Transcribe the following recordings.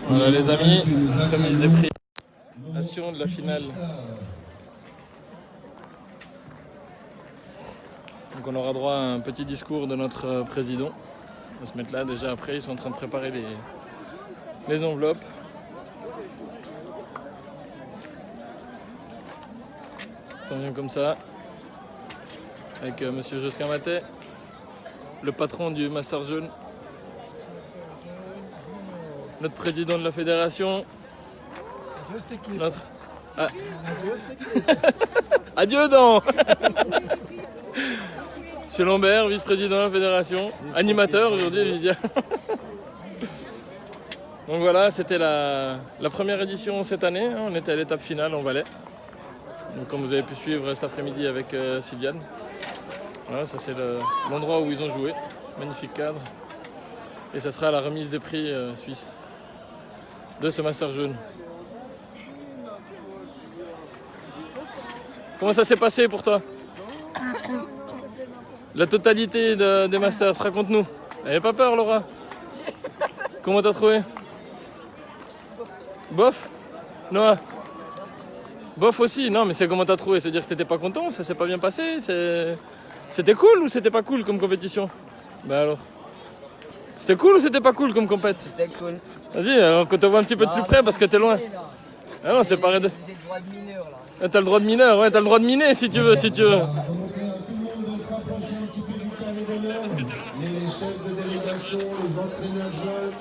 Voilà les amis, remise des prix. Nation de la finale. Donc on aura droit à un petit discours de notre président. On va se mettre là déjà après, ils sont en train de préparer les enveloppes. On vient comme ça, avec monsieur Josquin Matet, le patron du Master Jaune, notre président de la fédération, notre... Ah. Adieu Dan. Monsieur Lambert, vice-président de la fédération, animateur aujourd'hui, je veux dire. Donc voilà, c'était la première édition cette année, hein, on était à l'étape finale en Valais. Donc, comme vous avez pu suivre cet après-midi avec Sylviane. Voilà, ça c'est l'endroit où ils ont joué. Magnifique cadre. Et ça sera la remise des prix suisses de ce Master Jaune. Comment ça s'est passé pour toi? La totalité des Masters, raconte-nous. N'ayez pas peur Laura. Comment t'as trouvé? Bof? Noah? Bof aussi, non mais c'est comment t'as trouvé, c'est-à-dire que t'étais pas content, ça s'est pas bien passé, c'était cool ou c'était pas cool comme compétition? Bah alors, c'était cool ou c'était pas cool comme compète? C'était cool. Vas-y, qu'on te voit un petit peu de plus près parce que t'es loin. Ah non, c'est pareil de... J'ai le droit de mineur là. Ah, t'as le droit de mineur, ouais, t'as le droit de miner si tu veux, si tu veux. Tout le monde doit se rapprocher un petit peu du carré d'honneur. Les chefs de délégation, les entraîneurs jeunes,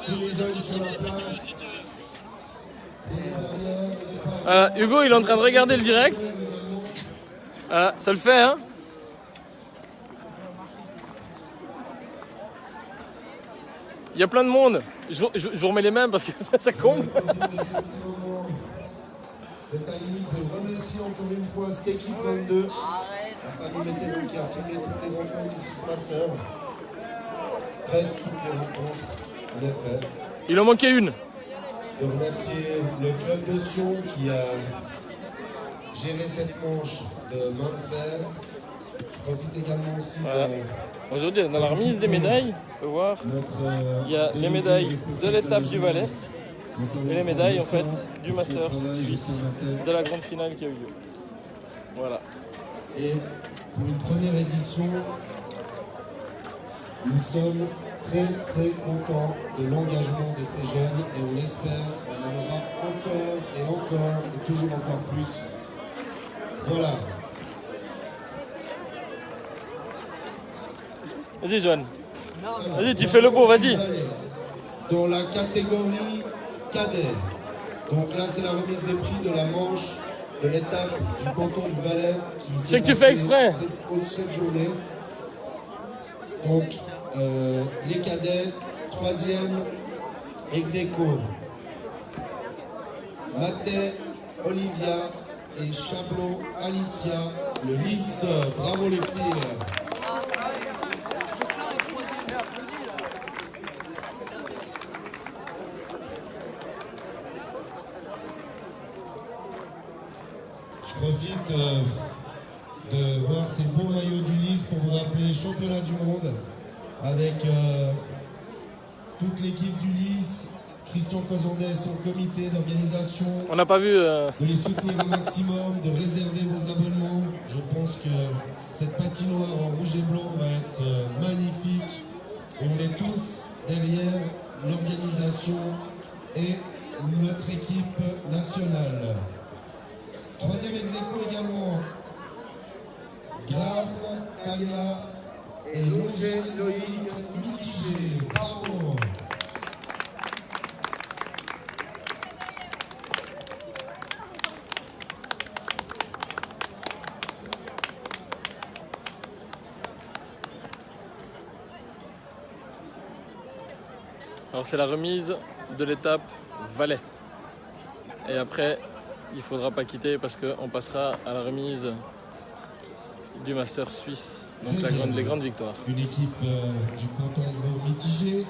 tous les jeunes sur la place. Voilà, Hugo il est en train de regarder le direct. Voilà, ça le fait hein. Il y a plein de monde. Je vous remets les mêmes parce que ça compte. Le timing, je veux remercier encore une fois cette équipe 22. La famille Météo qui a filmé toutes les rencontres du Master. Presque toutes les rencontres, en effet. Il en manquait une. De remercier le club de Sion qui a géré cette manche de main de fer. Je profite également aussi Voilà. de Aujourd'hui, dans la remise des médailles, on peut voir, il y a les médailles de l'étape du Valais et les médailles en fait du Master suisse de la grande finale qui a eu lieu. Voilà. Et pour une première édition, nous sommes très contents de l'engagement de ces jeunes et on l'espère, on en aura encore et toujours encore plus. Voilà. Vas-y Joanne. Vas-y, tu fais le beau, vas-y. Dans la catégorie cadet. Donc là, c'est la remise des prix de la manche de l'étape du canton du Valais qui s'est sais que tu fais exprès. cette journée. Donc, les cadets, 3e, ex-aequo. Mathé, Olivia et Chablot, Alicia, le lys. Bravo les filles. Je profite de voir ces beaux maillots d'Ulysse pour vous rappeler championnat du monde avec toute l'équipe d'Ulysse, Christian Cozandet et son comité d'organisation. On n'a pas vu... De les soutenir un maximum, de réserver vos abonnements. Je pense que cette patinoire en rouge et blanc va être magnifique. Et on est tous derrière l'organisation et notre équipe nationale. 3e ex-aequo également, Graf, Talia et Loger Loïc mitigé. Bravo. Alors c'est la remise de l'étape Valais. Et après, il ne faudra pas quitter parce qu'on passera à la remise du Master suisse, donc les grandes victoires. Une équipe du canton de Vaud mitigé,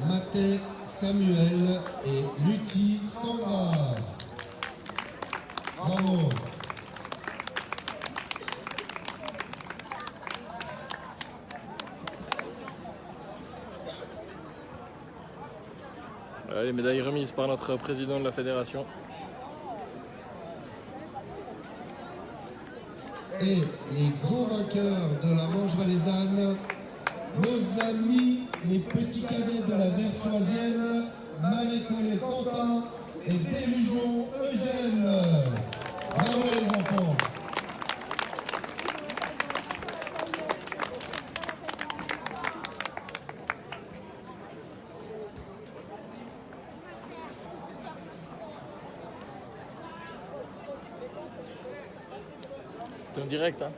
Mathé, Samuel et Lutti Sandra. Bravo. Voilà, les médailles remises par notre président de la fédération. Et les grands vainqueurs de la manche valaisanne, nos amis les petits cadets de la Versoisienne, Marécollet Quentin et Bélujon Eugène. Bravo les enfants. T'es en direct, hein?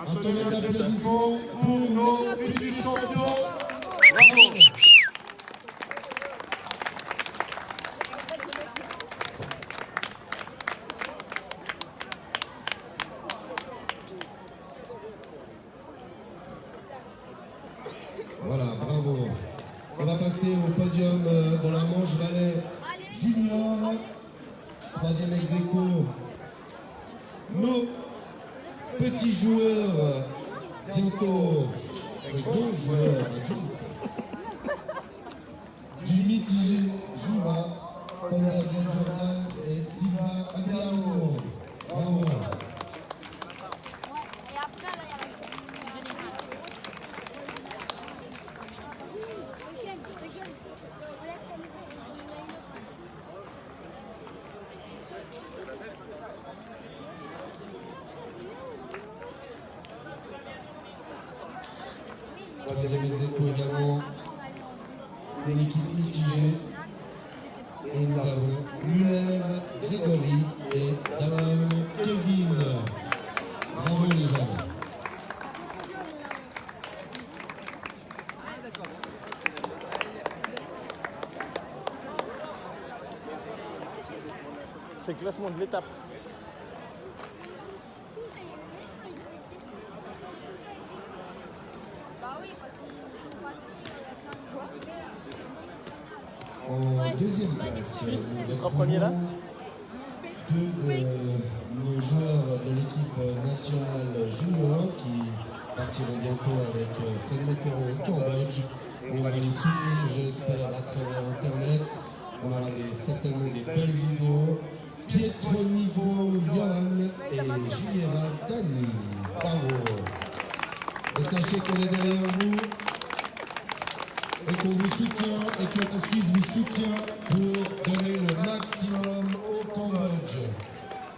Un tonnerre d'applaudissements pour nos futurs champions. Bravo. Voilà, bravo. On va passer au podium de la manche Valais junior. Troisième ex aequo. Nos petits joueurs, bientôt très grands joueurs du mitigé Jura, Fondergen Jordan et Silva Aguilar. Bravo. Troisième ex aequo également, une équipe mitigée. Et nous avons Muller, Grégory et Damon Kevin. Bravo les gens. C'est le classement de l'étape. En deuxième place, nous retrouvons deux de nos joueurs de l'équipe nationale junior qui partiront bientôt avec Fred Météro au Cambodge. Et on va les soutenir, j'espère, à travers Internet. On aura certainement des belles vidéos. Pietro Nigo, Johan et Juliera Dani. Bravo. Et sachez qu'on est derrière vous et qu'on vous soutient et que la Suisse vous soutient pour donner le maximum au Cambodge.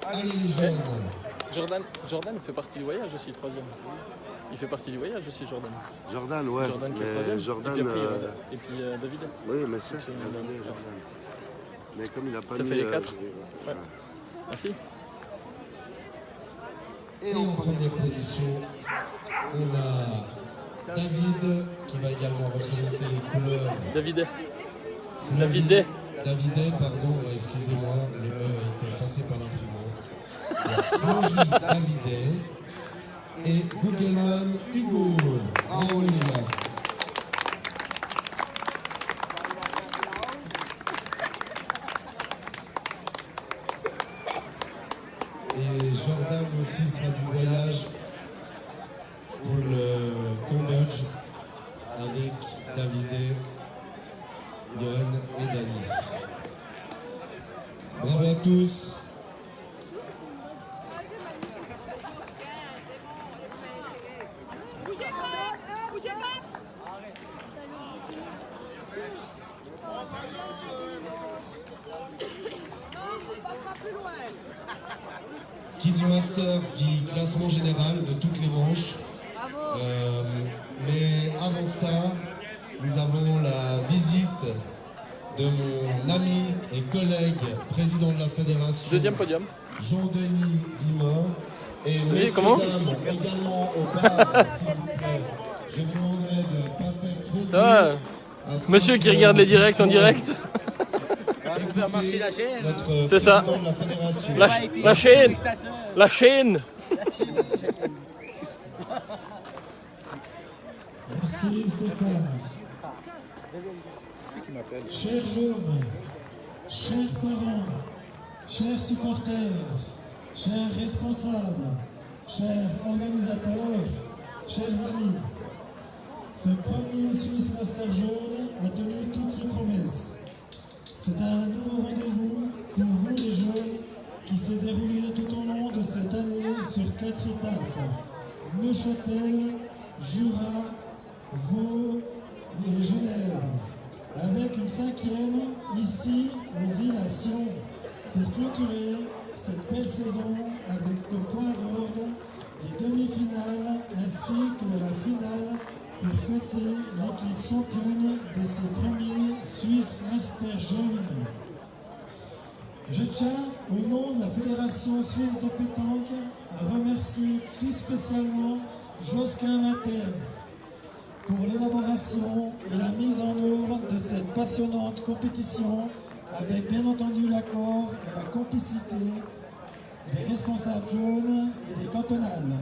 Allez les jeunes. Jordan fait partie du voyage aussi, troisième. Il fait partie du voyage aussi, Jordan. Jordan, ouais. Jordan qui est troisième. Jordan, et puis David. Oui, mais c'est Jordan. Mais comme il n'a pas ça mis... fait les quatre. Ouais. Ah si. Et en première position, on a David qui va également représenter les couleurs. David, pardon, excusez-moi, le E a été effacé par l'imprimante. Fleury Davidet et Gugelman Hugo. Bravo les gars. Et Jordan aussi sera du voyage pour le Cambodge avec David, Yohan et Dani. Bravo à tous. Qui dit master dit classement général de toutes les manches. Mais avant ça, nous avons la visite de mon ami et collègue, président de la fédération. Deuxième podium. Jean-Denis Vimor. Et oui, comment dames, également au bar, s'il vous plaît. Je vous demanderai de ne pas faire trop de ça va. Monsieur qui regarde les directs en direct. C'est ça. La chaîne. La chaîne. Merci Stéphane. Chers jeunes, chers parents, chers supporters, chers responsables, chers organisateurs, chers amis, Ce premier Swiss Master jaune a tenu toutes ses promesses. C'est un nouveau rendez-vous pour vous les jeunes qui s'est déroulé tout au long de cette année sur 4 étapes. Neuchâtel, Jura, Vaud et Genève. Avec une 5e ici aux îles à Sion pour clôturer cette belle saison avec comme point d'ordre les demi-finales ainsi que la finale pour fêter l'équipe championne de ces premiers Swiss Master jaunes. Je tiens, au nom de la Fédération Suisse de pétanque, à remercier tout spécialement Josquin Matin pour l'élaboration et la mise en œuvre de cette passionnante compétition avec bien entendu l'accord et la complicité des responsables jaunes et des cantonales.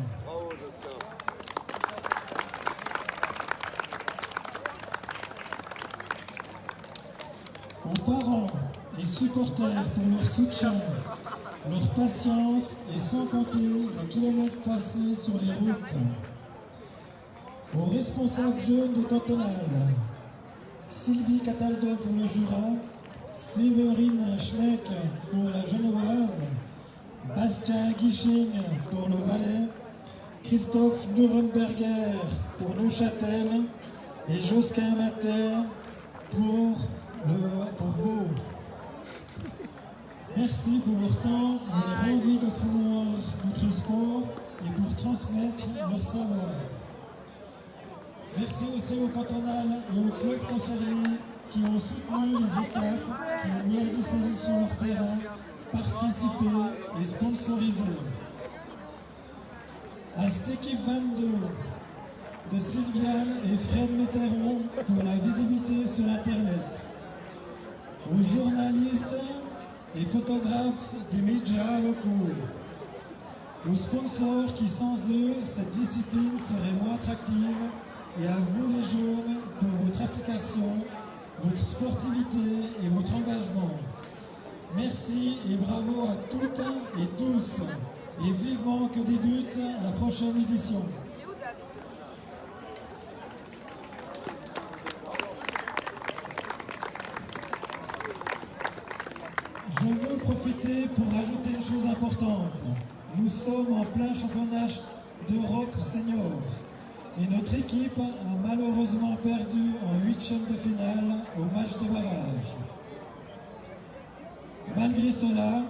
Aux parents et supporters pour leur soutien, leur patience et sans compter les kilomètres passés sur les routes. Aux responsables jaunes des cantonales, Sylvie Cataldo pour le Jura, Séverine Schleck pour la Genevoise, Bastien Guiching pour le Valais, Christophe Nuremberger pour Neuchâtel et Josquin Matin pour vous. Merci pour leur temps et leur envie de promouvoir notre sport et pour transmettre leur savoir. Merci aussi aux cantonales et aux clubs concernés qui ont soutenu les étapes, qui ont mis à disposition leur terrain, participé et sponsorisé. À cette équipe 22 de Sylviane et Fred Metteron pour la visibilité sur Internet. Aux journalistes et photographes des médias locaux. Aux sponsors qui sans eux, cette discipline serait moins attractive. Et à vous les jeunes pour votre application, votre sportivité et votre engagement. Merci et bravo à toutes et tous. Et vivement que débute la prochaine édition. Je veux profiter pour rajouter une chose importante. Nous sommes en plein championnat d'Europe senior. Et notre équipe a malheureusement perdu en 8e de finale au match de barrage. Malgré cela,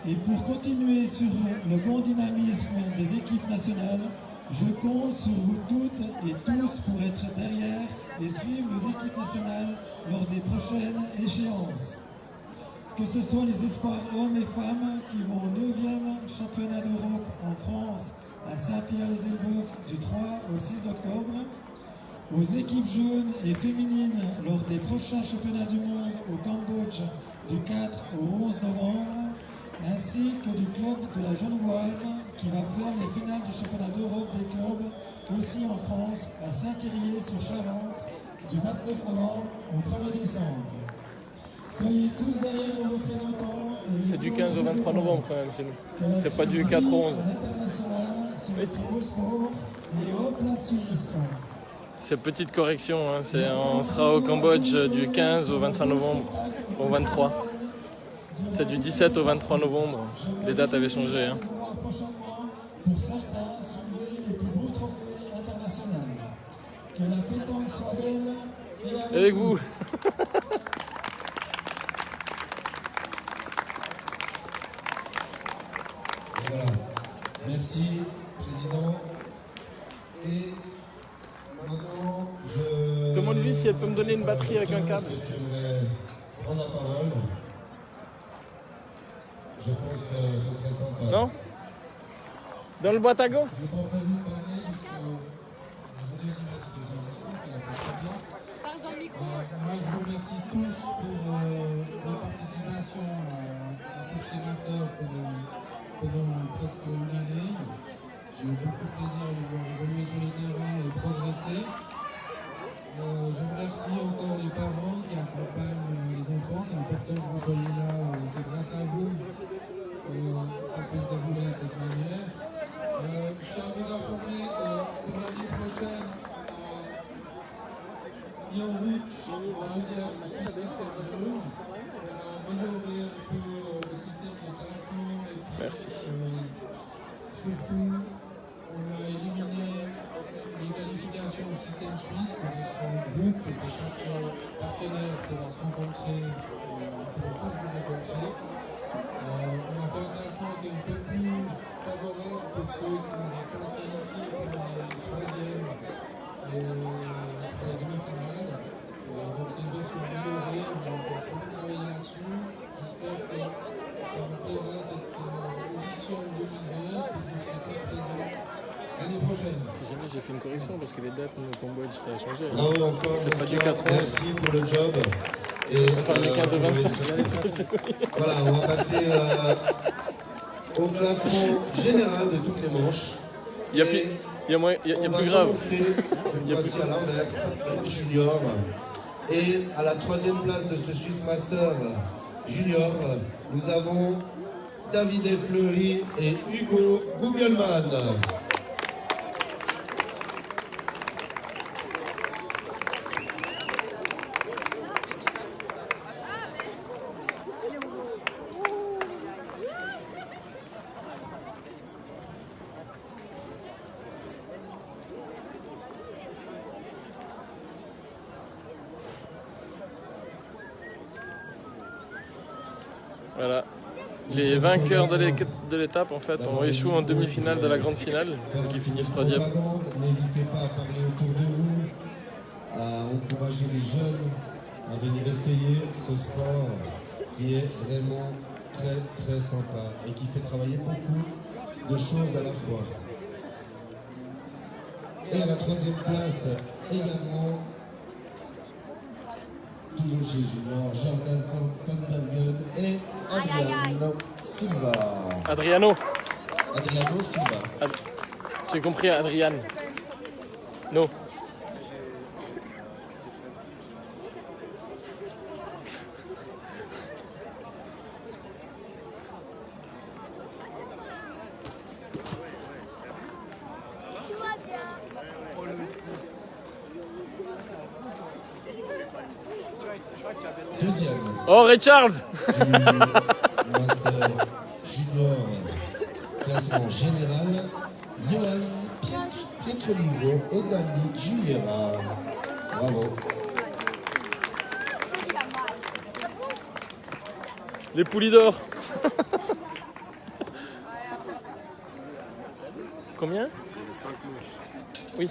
et pour continuer sur le bon dynamisme des équipes nationales, je compte sur vous toutes et tous pour être derrière et suivre nos équipes nationales lors des prochaines échéances. Que ce soit les espoirs hommes et femmes qui vont au 9e championnat d'Europe en France à Saint-Pierre-les-Elbeuf du 3 au 6 octobre, aux équipes jeunes et féminines lors des prochains championnats du monde au Cambodge du 4 au 11 novembre, ainsi que du club de la Genevoise qui va faire les finales du championnat d'Europe des clubs aussi en France à Saint-Thirier-sur-Charente du 29 novembre au 1er décembre. Soyez tous derrière nos représentants. C'est du 15 au 23 novembre quand même chez nous. C'est pas du 4 au 11. Oui. C'est petite correction, hein. On sera au Cambodge du 15 au 25 novembre, au 23. C'est du 17 au 23 novembre. Les dates avaient changé. Hein. Pour certains, soulever les plus beaux trophées internationaux. Que la pétanque soit belle et avec vous. Et voilà. Merci, Président. Et maintenant, je... Demande-lui si elle peut me donner une batterie avec un câble. Je vais prendre la parole. Je pense que ce serait sympa. Non? Dans le boîte à gants? Je n'ai pas prévu de parler puisque je voulais lui mettre des discours qu'il a fait très bien. Parle dans le micro. Moi, je vous remercie tous pour votre participation à tous ces masters pendant presque une année. J'ai eu beaucoup de plaisir à vous voir évoluer sur le terrain et progresser. Je remercie encore les parents qui accompagnent les enfants. C'est important que vous soyez là. C'est grâce à vous que ça peut se dérouler de cette manière. Je tiens à vous informer que pour l'année prochaine, mis en route en deuxième Suisse Master Jaune. On a amélioré un peu le système de classement et puis Merci. surtout on a éliminé les qualifications au système suisse, donc ce sera un groupe et chaque partenaire pourra se rencontrer, on pourra tous vous rencontrer. On a fait un classement qui est un peu plus favorable pour ceux qui n'arrivent pas à se qualifier pour les troisièmes et pour les demi-finales. Donc c'est une version améliorée, on a encore pas mal travaillé là-dessus. J'espère que ça vous plaira cette édition 2020 et que vous serez tous présents l'année prochaine. Si jamais j'ai fait une correction parce que les dates au Cambodge ça a changé. Bravo encore, C'est pas du Oscar. 4 Merci pour le job. Et On parle des 15 et 25. voilà, on va passer au classement général de toutes les manches. Il y a Et plus, il y a moins, il y a on va plus grave. commencer cette fois-ci à l'inverse, les juniors. Et à la troisième place de ce Swiss Master Junior, nous avons David Fleury et Hugo Googleman. Voilà. Les vainqueurs de l'étape en fait ont échoué en demi-finale de la grande finale, donc ils finissent troisième. N'hésitez pas à parler autour de vous, à encourager les jeunes à venir essayer ce sport qui est vraiment très très sympa et qui fait travailler beaucoup de choses à la fois. Et à la troisième place également, toujours chez Junior, Jordan van Bergen et Adriano Silva. Adriano, Adriano Silva. j'ai compris Adrian. No. Deuxième Oh Ray Charles. du Master Junior classement général, Johan Pietrolivo et Dani Giuliera. Bravo. Les poulies d'or. Combien? 5 manches. Oui.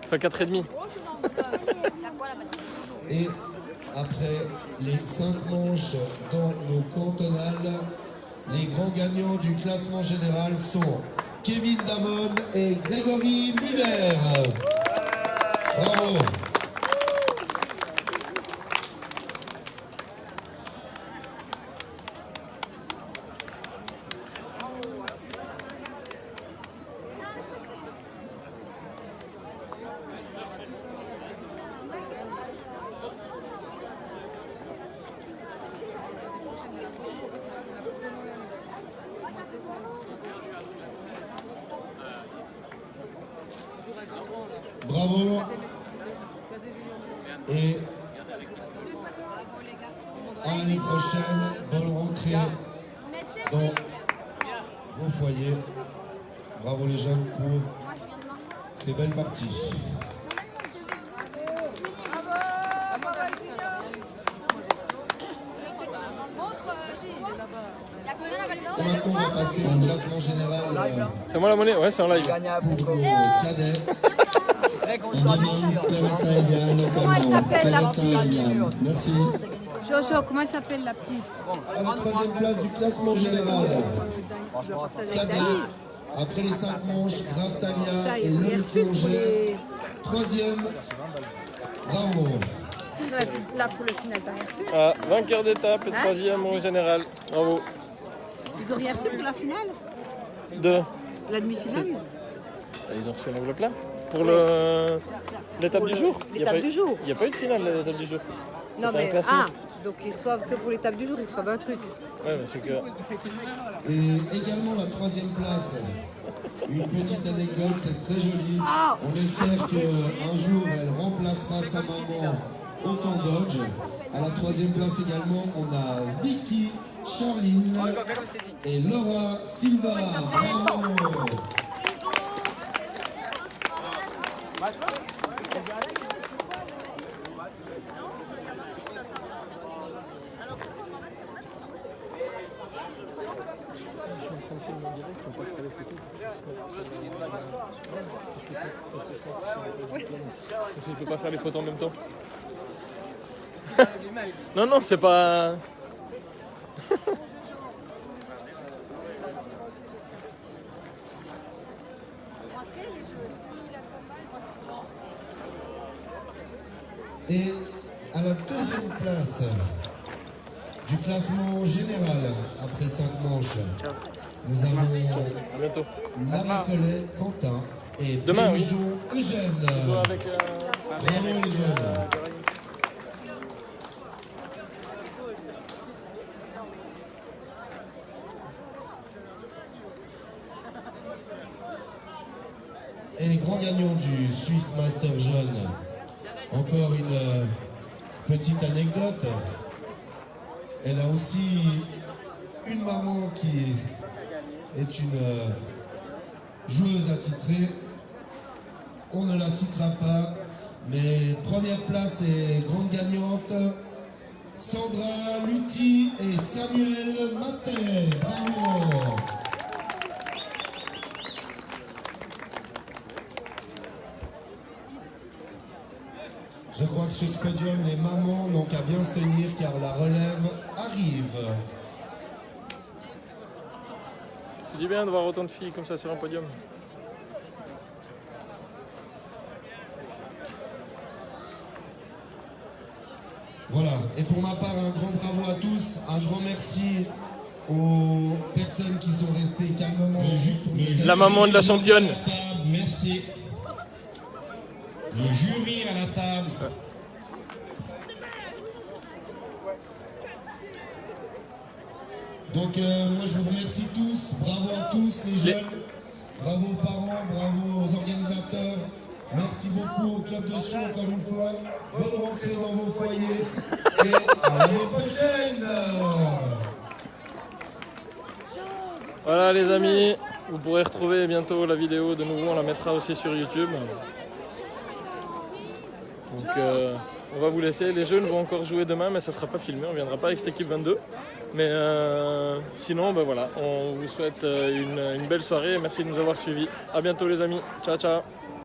Enfin 4,5. Et après les 5 manches dans nos cantonales, les grands gagnants du classement général sont Kevin Damon et Grégory Muller. Bravo. Bravo. Et à l'année prochaine, bonne rentrée dans vos foyers. Bravo les jeunes pour ces belles parties. Et maintenant, on va passer au classement général C'est moi la monnaie? Ouais, c'est en live. pour nos cadets. Comment elle s'appelle la petite? Merci. Jojo, comment elle s'appelle la petite? À la troisième place du classement général, cadet. Après les 5 manches, Grave Talia et Loïc Longer. Troisième, bravo. Là pour le final, t'as rien reçu? Ah, vainqueur d'étape et troisième au général. Bravo. Ils ont rien reçu pour la finale? Deux. La demi-finale? Ils ont reçu une enveloppe là pour l'étape du jour. L'étape du jour. Il n'y a pas eu de finale de l'étape du jour. Non C'était un mais classement. donc ils reçoivent que pour l'étape du jour, ils reçoivent un truc. Ouais, mais c'est que Et également la troisième place Une petite anecdote, c'est très joli. On espère qu'un jour, elle remplacera sa maman au Cambodge. À la 3e place également, on a Vicky, Charline et Laura Silva. Bravo! Je ne peux pas faire les photos en même temps. Non, non, c'est pas... Et à la 2e place du classement général, après 5 manches, nous avons À bientôt. Marie-Collet, Quentin et Demain, oui. Béjon Eugène. Avec, Bravo les jeunes. Et les grands gagnants du Swiss Master Jeune. Encore une petite anecdote. Elle a aussi une maman qui est une joueuse attitrée. On ne la citera pas, mais première place et grande gagnante, Sandra Lutti et Samuel Matet. Bravo! Je crois que sur ce podium, les mamans n'ont qu'à bien se tenir car la relève arrive. c'est du bien de voir autant de filles comme ça sur un podium. Voilà, et pour ma part, un grand bravo à tous, un grand merci aux personnes qui sont restées calmement. La maman de la championne. Merci. Le jury à la table. Donc moi je vous remercie tous, bravo à tous les jeunes, bravo aux parents, bravo aux organisateurs, merci beaucoup au club de Sion encore une fois, bonne rentrée dans vos foyers et à l'année prochaine. Voilà les amis, vous pourrez retrouver bientôt la vidéo de nouveau, on la mettra aussi sur YouTube. Donc on va vous laisser, les jeunes vont encore jouer demain mais ça ne sera pas filmé, on ne viendra pas avec cette équipe 22. Mais sinon ben voilà, on vous souhaite une belle soirée et merci de nous avoir suivis. A bientôt les amis, ciao ciao.